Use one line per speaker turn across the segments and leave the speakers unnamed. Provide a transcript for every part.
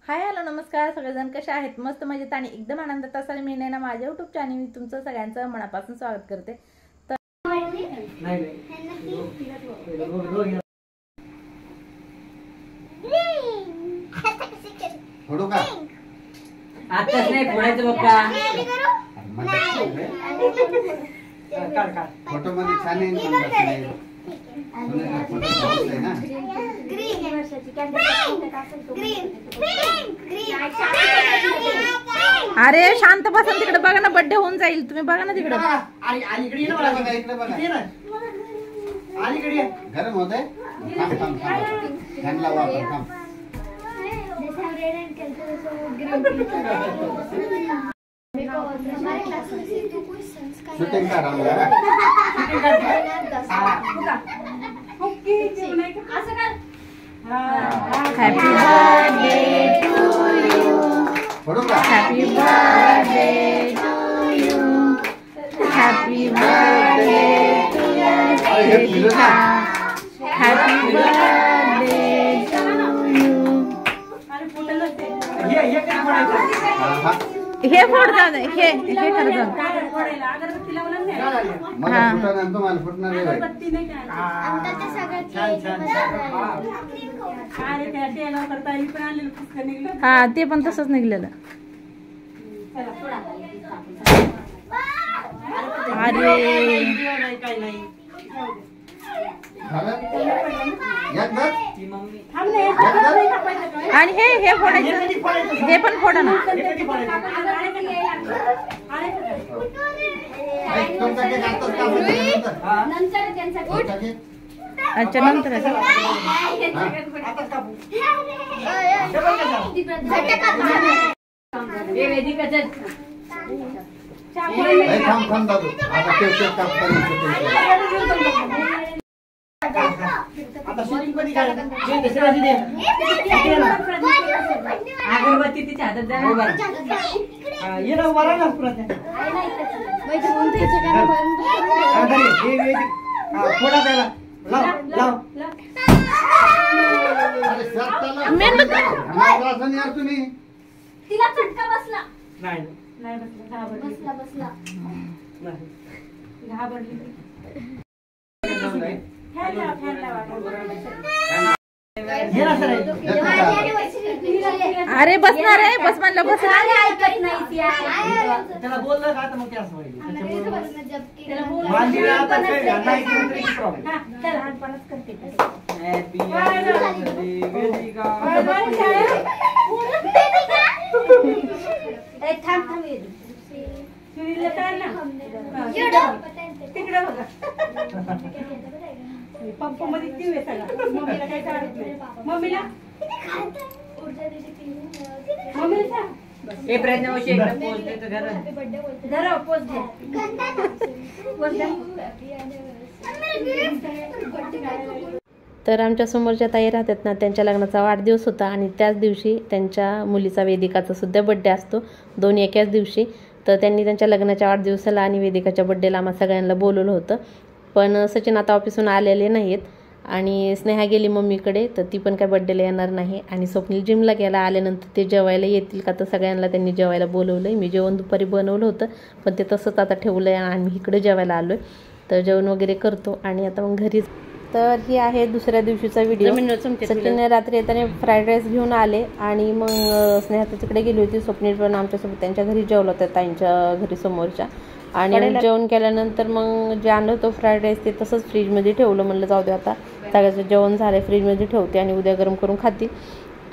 Hi hello नमस्कार सगळेजण कसे आहेत? मस्त मजेत आणि एकदम आनंदात असाल मी ना माझ्या YouTube चॅनल मी तुमचं सगळ्यांचं मनापासून स्वागत करते। तर
फोडू का?
आताच नाही फोडायचं बघा।
फोटो मध्ये छान आहे
अरे शांत बसा तिकडे बघा ना, बर्थडे होऊन जाईल, तुम्ही बघा ना तिकडे।
गरम होत आहे, फॅन लावा आपण। शूटिंग करा
happy birthday to you, happy birthday to you, happy birthday to you, happy birthday to you. हे फोड जा, हे कर जा। हा ते पण तसंच निघलेलं। अरे आणि हे फोडायचं, हे पण फोडा ना। अच्छा नंतर
अगरबत्ती तिच्या हातात द्या।
तुम्ही
तिला चटका बसला
नाही
बसला
अरे बसणार आहे, बस म्हणलं बस।
ऐकत नाही
त्याला बोललं का तर मग ते असं होईल। हॅपी
पप्पा मध्ये ती मम्मीला काय चालत नाही। मम्मीला
ए प्रयत्न वशी एकदम पोच दे तर
धरा पोच दे।
तर आमच्या समोरच्या ताई राहतात ना, त्यांच्या लग्नाचा वाढदिवस होता आणि त्याच दिवशी त्यांच्या मुलीचा वेदिकाचा सुद्धा बड्डे असतो, दोन्ही एकाच दिवशी। तर त्यांनी त्यांच्या लग्नाच्या वाढदिवसाला आणि वेदिकाच्या बड्डेला आम्हा सगळ्यांना बोलवलं होतं, पण सचिन आता ऑफिसून आलेले नाहीत आणि स्नेहा गेली मम्मीकडे, तर ती पण काय बड्डेला येणार नाही। आणि स्वप्नील जिमला गेला, आल्यानंतर ते जेवायला येतील का, तर सगळ्यांना त्यांनी जेवायला बोलवलं आहे। मी जेवण दुपारी बनवलं होतं पण ते तसंच आता ठेवलं आहे आणि इकडे जेवायला आलो आहे, तर जेवण वगैरे करतो आणि आता मग घरी। तर ही आहे दुसऱ्या दिवशीचा व्हिडिओ। सचिन रात्री येताना फ्राईड राईस घेऊन आले आणि मग स्नेहा तिकडे गेली होती, स्वप्नील पण आमच्यासोबत त्यांच्या घरी जेवलं होतं, ताईंच्या घरी समोरच्या। आणि जेवण केल्यानंतर मग जे आणलं होतं फ्राईड राईस ते तसंच फ्रीजमध्ये ठेवलं, म्हणलं जाऊ दे आता सगळ्याचं जेवण झालं, फ्रीजमध्ये ठेवते आणि उद्या गरम करून खाते।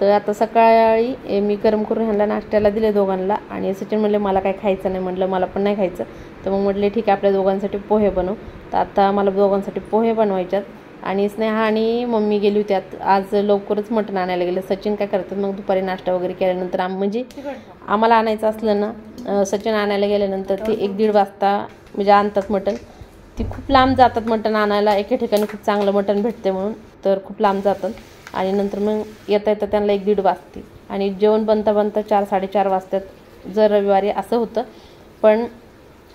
तर आता सकाळी मी गरम करून ह्यांना नाश्त्याला दिले दोघांना आणि सचिन म्हणले मला काय खायचं नाही, म्हटलं मला पण नाही खायचं। तर मग म्हटले ठीक आहे आपल्या दोघांसाठी पोहे बनव। तर आता मला दोघांसाठी पोहे बनवायच्यात आणि स्नेहा आणि मम्मी गेली होती आज लवकरच मटण आणायला गेले। सचिन काय करतात मग दुपारी नाश्ता वगैरे केल्यानंतर म्हणजे आम्हाला आणायचं असलं ना, सचिन आणायला गेल्यानंतर ते 1-1:30 वाजता म्हणजे आणतात मटण। ती खूप लांब जातात मटण आणायला, एके ठिकाणी खूप चांगलं मटण भेटते म्हणून, तर खूप लांब जातात आणि नंतर मग येता येता त्यांना 1-1:30 वाजते आणि जेवण बनता 4-4:30 वाजतात जर रविवारी असं होतं। पण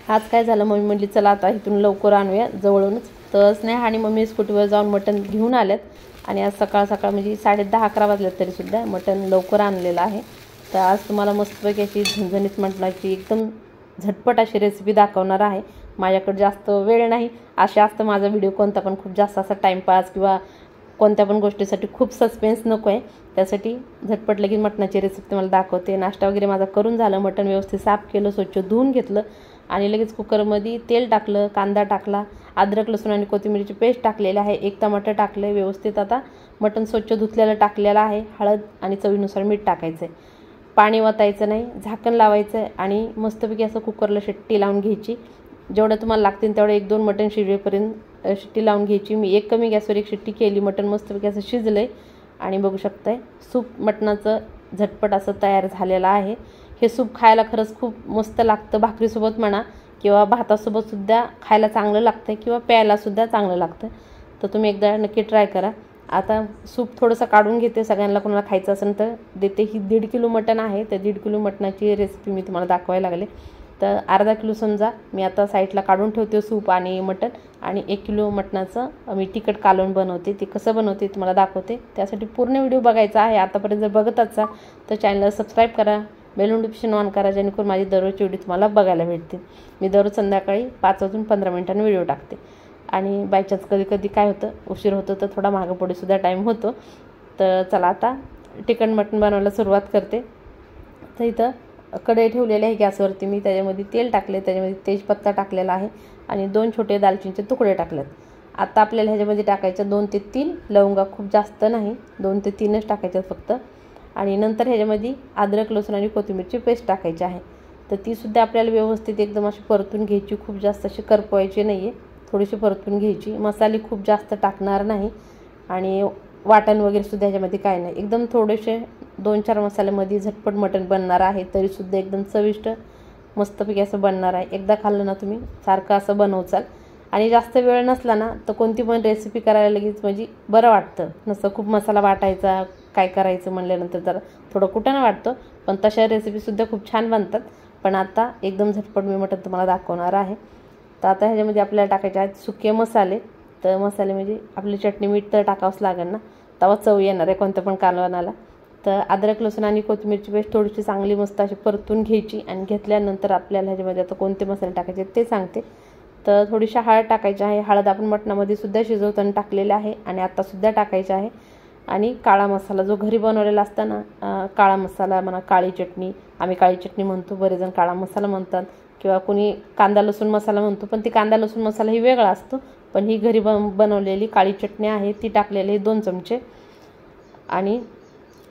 आज काय झालं, मम्मी म्हटली चला आता इथून लवकर आणूया जवळूनच। तर स्नेहा आणि मम्मी स्कूटीवर जाऊन मटण घेऊन आल्यात आणि आज सकाळ सकाळ म्हणजे 10:30-11 वाजले तरीसुद्धा मटण लवकर आणलेलं आहे. तर आज तुम्हाला मस्तपैकी अशी झणझणीत मटणाची एकदम झटपट अशी रेसिपी दाखवणार आहे. माझ्याकडे जास्त वेळ नाही, असे असतं माझा व्हिडिओ कोणता पण खूप जास्त असा टाईमपास किंवा कोणत्या पण गोष्टीसाठी खूप सस्पेन्स नको आहे. त्यासाठी झटपट लगेच मटणाची रेसिपी तुम्हाला दाखवते. नाश्ता वगैरे माझा करून झालं, मटण व्यवस्थित साफ केलं, स्वच्छ धुवून घेतलं आणि लगेच कुकरमध्ये तेल टाकलं, कांदा टाकला, अद्रक लसूण आणि कोथिंबीरची पेस्ट टाकलेली आहे, 1 टमाटर टाकलं व्यवस्थित. आता मटण स्वच्छ धुतलेलं टाकलेलं आहे, हळद आणि चवीनुसार मीठ टाकायचं आहे, पाणी वतायचं नाही, झाकण लावायचं आहे आणि मस्तपैकी असं कुकरला शिट्टी लावून घ्यायची. जेवढं तुम्हाला लागतील तेवढं 1-2 मटण शिजेपर्यंत शिट्टी लावून घ्यायची. मी एक कमी गॅसवर 1 शिट्टी केली, मटण मस्तपैकी असं शिजलं आहे आणि बघू शकताय सूप मटणाचं झटपट असं तयार झालेलं आहे. हे सूप खायला खरंच खूप मस्त लागतं, भाकरीसोबत म्हणा किंवा भातासोबतसुद्धा खायला चांगलं लागतं किंवा प्यायलासुद्धा चांगलं लागतं. तर तुम्ही एकदा नक्की ट्राय करा. आता सूप थोडंसं काढून घेते, सगळ्यांना कोणाला खायचं असेल तर देते. ही 1.5 किलो मटण आहे, तर 1.5 किलो मटणाची रेसिपी मी तुम्हाला दाखवायला लागले. तर अर्धा किलो समजा मी आता साईडला काढून ठेवते सूप आणि मटण, आणि 1 किलो मटणाचं मी तिखट कालवण बनवते. ते कसं बनवते तुम्हाला दाखवते. त्यासाठी पूर्ण व्हिडिओ बघायचा आहे. आतापर्यंत जर बघत असाल तर चॅनलला सबस्क्राईब करा, बेल नोटिफिकेशन ऑन करा, जेणेकरून माझी दररोजची व्हिडिओ तुम्हाला बघायला भेटतील. मी दररोज संध्याकाळी 5 वाजून 15 मिनिटांनी व्हिडिओ टाकते. आणि बाय चान्स कधी काय होतं, उशीर होतो तर थोडा मागं पुढेसुद्धा टाईम होतो. तर चला आता चिकन मटण बनवायला सुरुवात करते. तर इथं कढई ठेवलेली आहे गॅसवरती, मी त्याच्यामध्ये तेल टाकले, त्याच्यामध्ये तेजपत्ता टाकलेला आहे आणि 2 छोटे दालचिनीचे तुकडे टाकलेत. आता आपल्याला ह्याच्यामध्ये टाकायचं 2 ते 3 लवंगा, खूप जास्त नाही, 2 ते 3च टाकायच्यात फक्त. आणि नंतर ह्याच्यामध्ये अद्रक लसूण आणि कोथिंबीरची पेस्ट टाकायची आहे. तर तीसुद्धा आपल्याला व्यवस्थित एकदम अशी परतून घ्यायची, खूप जास्त अशी करपवायची नाही आहे, थोडीशी परतून घ्यायची. मसाले खूप जास्त टाकणार नाही आणि वाटण वगैरे सुद्धा ह्याच्यामध्ये काय नाही, एकदम थोडेसे 2-4 मसाल्यामध्ये झटपट मटण बनणार आहे, तरीसुद्धा एकदम चविष्ट मस्तपैकी असं बनणार आहे. एकदा खाल्लं ना तुम्ही सारखं असं बनवचाल. आणि जास्त वेळ नसला ना तर कोणती पण रेसिपी करायला लगेच म्हणजे बरं वाटतं. नसतं खूप मसाला वाटायचा, काय करायचं म्हणल्यानंतर जरा थोडं कुठं वाटतं, पण तशा रेसिपीसुद्धा खूप छान बनतात. पण आता एकदम झटपट मी मटण तुम्हाला दाखवणार आहे. तर आता ह्याच्यामध्ये आपल्याला टाकायचे आहेत सुके मसाले. तर मसाले म्हणजे आपली चटणी मीठ तर टाकावंच लागेल ना, तेव्हा चव येणार आहे कोणत्या पण कालवणाला. तर अद्रक लसूण आणि कोथिंबीरची पेस्ट थोडीशी चांगली मस्त अशी परतून घ्यायची आणि घेतल्यानंतर आपल्याला ह्याच्यामध्ये आता कोणते मसाले टाकायचे ते सांगते. तर थोडीशी हळद टाकायची आहे, हळद आपण मटणामध्ये सुद्धा शिजवताना टाकलेले आहे आणि आत्तासुद्धा टाकायचं आहे. आणि काळा मसाला जो घरी बनवलेला असता ना, काळा मसाला म्हणा, काळी चटणी, आम्ही काळी चटणी म्हणतो, बरेचजण काळा मसाला म्हणतात किंवा कोणी कांदा लसूण मसाला म्हणतो, पण ती कांदा लसूण मसाला ही वेगळा असतो. पण ही घरी बनवलेली काळी चटणी आहे ती टाकलेली 2 चमचे. आणि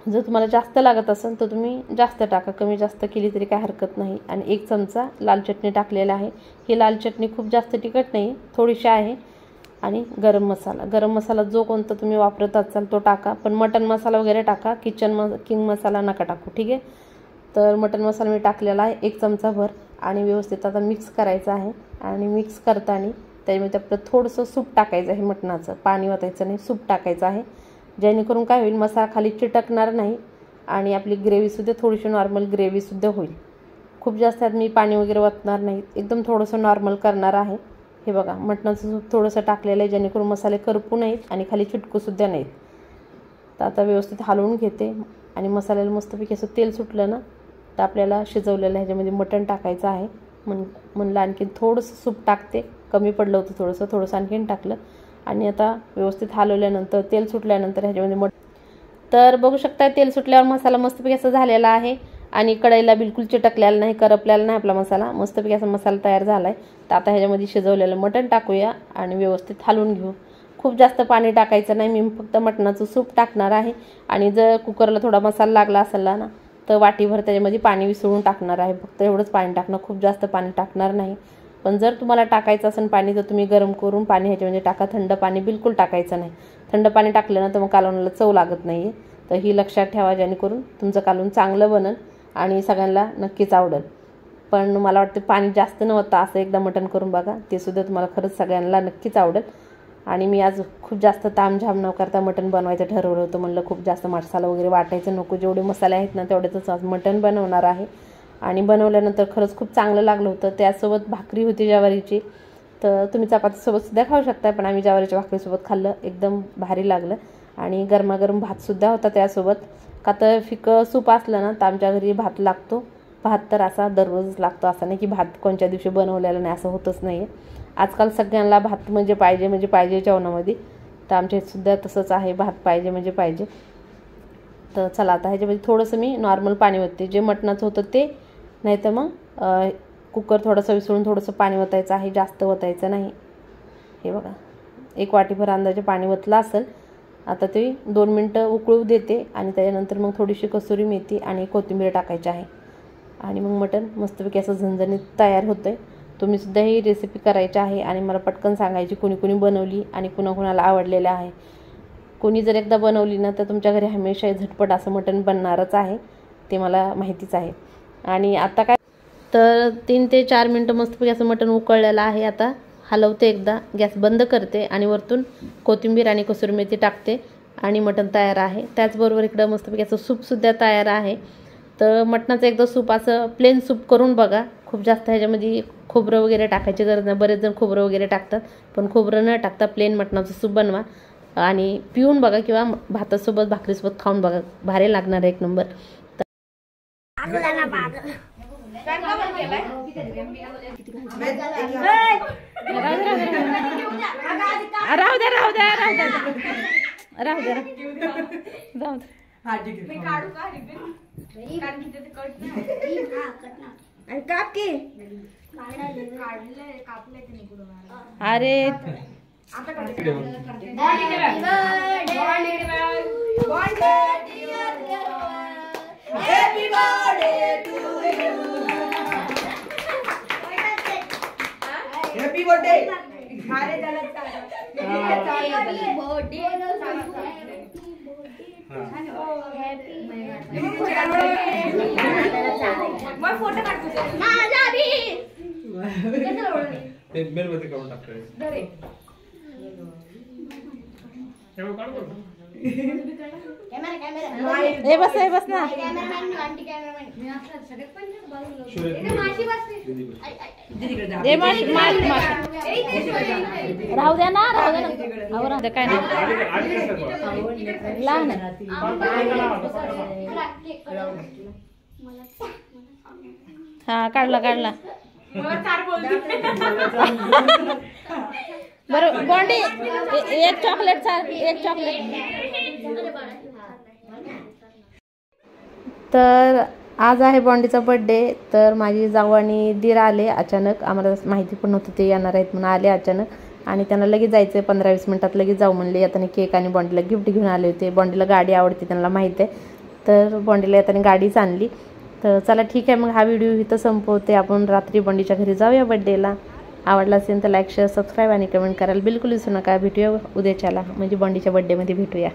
जर तुम्हाला जास्त लागत असेल तर तुम्ही जास्त टाका, कमी जास्त केली तरी काय हरकत नाही. आणि 1 चमचा लाल चटणी टाकलेला आहे. ही लाल चटणी खूप जास्त तिखट नाही, थोडीशी आहे. आणि गरम मसाला जो कोणता तुम्ही वापरत असाल तो टाका, पण मटन मसाला वगैरे टाका, किंग मसाला नका टाकू, ठीक आहे. तर मटन मसाला मी टाकलेला आहे 1 चमचाभर आणि व्यवस्थित आता मिक्स करायचं आहे. आणि मिक्स करताना त्याच्यामध्ये आपलं थोडंसं सूप टाकायचं आहे, मटणाचं पाणी ओतायचं नाही, सूप टाकायचं आहे, जेणेकरून काय होईल मसाला खाली चिटकणार नाही आणि आपली ग्रेव्हीसुद्धा थोडीशी नॉर्मल ग्रेव्हीसुद्धा होईल. खूप जास्त मी पाणी वगैरे ओतणार नाही, एकदम थोडंसं नॉर्मल करणार आहे. हे बघा मटणाचं सूप थोडंसं टाकलेलं आहे, जेणेकरून मसाले करपू नाहीत आणि खाली चिटकूसुद्धा नाहीत. तर आता व्यवस्थित हलवून घेते आणि मसाल्याला मस्तपैकी असं तेल सुटलं ना तर आपल्याला शिजवलेलं ह्याच्यामध्ये मटण टाकायचं आहे. म्हणलं आणखीन थोडंसं सूप टाकते, कमी पडलं होतं थोडंसं आणखीन टाकलं आणि आता व्यवस्थित हलवल्यानंतर तेल सुटल्यानंतर ह्याच्यामध्ये तर बघू शकता तेल सुटल्यावर मसाला मस्तपैकी असं झालेला आहे आणि कढईला बिलकुल चिटकलेला नाही, करपलेला नाही आपला मसाला, मस्तपैकी असा मसाला तयार झाला आहे. तर आता ह्याच्यामध्ये शिजवलेलं मटण टाकूया आणि व्यवस्थित हलवून घेऊ. खूप जास्त पाणी टाकायचं नाही, मी फक्त मटणाचं सूप टाकणार आहे. आणि जर कुकरला थोडा मसाला लागला असेल ना तर वाटीभर त्याच्यामध्ये पाणी विसळून टाकणार आहे, फक्त एवढंच पाणी टाकणं, खूप जास्त पाणी टाकणार नाही. पण जर तुम्हाला टाकायचं असेल पाणी तर तुम्ही गरम करून पाणी ह्याच्यामध्ये टाका, थंड पाणी बिलकुल टाकायचं नाही. थंड पाणी टाकलं ना तर मग कालवणाला चव लागत नाही आहे. तर ही लक्षात ठेवा, जेणेकरून तुमचं कालवण चांगलं बनेल आणि सगळ्यांना नक्कीच आवडेल. पण मला वाटतं पाणी जास्त न होता असं एकदा मटण करून बघा, ते सुद्धा तुम्हाला खरंच सगळ्यांना नक्कीच आवडेल. आणि मी आज खूप जास्त तामझाम न करता मटण बनवायचं ठरवलं होतं. म्हणलं खूप जास्त मसाला वगैरे वाटायचं नको, जेवढे मसाले आहेत ना तेवढेच आज मटण बनवणार आहे. आणि बनवल्यानंतर खरंच खूप चांगलं लागलं होतं. त्यासोबत भाकरी होती ज्वारीची, तर तुम्ही चपातीसोबत सुद्धा खाऊ शकता, पण आम्ही ज्वारीच्या भाकरीसोबत खाल्लं, एकदम भारी लागलं. आणि गरमागरम भातसुद्धा होता त्यासोबत. का तर फिकं सूप असलं ना तर आमच्या घरी भात लागतो. भात तर असा दररोज लागतो, असं नाही की भात कोणत्या दिवशी बनवलेला नाही, असं होतच नाही. आजकाल सगळ्यांना भात म्हणजे पाहिजे जेवणामध्ये. तर आमच्या इथंसुद्धा तसंच आहे, भात पाहिजे म्हणजे पाहिजे. तर चला आता ह्याच्यामध्ये थोडंसं मी नॉर्मल पाणी ओतते, जे मटणाचं होतं ते. नाही तर मग कुकर थोडंसं विसळून थोडंसं पाणी ओतायचं आहे, जास्त ओतायचं नाही. हे बघा 1 वाटीभर अंदाजे पाणी ओतलं असेल. आता ते 2 मिनटं उकळू देते आणि त्याच्यानंतर मग थोडीशी कसुरी मेथी आणि कोथिंबीर टाकायची आहे. आणि मग मटण मस्तपैकी असं झणझणीत तयार होतं आहे. तुम्हीसुद्धा ही रेसिपी करायची आहे आणि मला पटकन सांगायची कुणी बनवली आणि कुणाला आवडलेलं आहे. कोणी जर एकदा बनवली ना तर तुमच्या घरी हमेशा झटपट असं मटण बनणारच आहे, ते मला माहितीच आहे. आणि आता काय तर 3 ते 4 मिनटं मस्तपैकी असं मटण उकळलेलं आहे. आता हलवते, एकदा गॅस बंद करते आणि वरतून कोथिंबीर आणि कसुरी मेथी टाकते आणि मटण तयार आहे. त्याचबरोबर इकडं मस्तपैकी असं सूपसुद्धा तयार आहे. तर मटणाचं एकदा सूप असं प्लेन सूप करून बघा. खूप जास्त ह्याच्यामध्ये खोबरं वगैरे टाकायची गरज नाही. बरेच जण खोबरं वगैरे टाकतात, पण खोबरं न टाकता प्लेन मटणाचं सूप बनवा आणि पिऊन बघा किंवा भातासोबत भाकरीसोबत खाऊन बघा, भारी लागणार 1 नंबर. अरे
हॅपी बर्थडे. फोटो काढतो
बस ना. राहू द्या ना काय नाही लहान हा काढला बरं. बॉन्डी एक चॉकलेट. तर आज आहे बॉन्डीचा बर्थडे. तर माझी जाऊ आणि दीर आले अचानक, आम्हाला माहिती पण नव्हतं ते येणार आहेत म्हणून आले अचानक. आणि त्यांना लगेच जायचं आहे, 15-20 मिनिटात लगेच जाऊ म्हणले. येताना केक आणि बॉन्डीला गिफ्ट घेऊन आले होते. बॉन्डीला गाडी आवडते त्यांना माहीत आहे, तर बॉन्डीला येताना गाडीच आणली. तर चला ठीक आहे, मग हा व्हिडिओ इथं संपवते. आपण रात्री बॉन्डीच्या घरी जाऊया बर्थडेला. आवडला असेल तर लाईक शेअर सबस्क्राईब आणि कमेंट करायला बिलकुल विसरू नका. भेटूया उद्याच्याला, म्हणजे बॉन्डीच्या बर्थडेमध्ये भेटूया.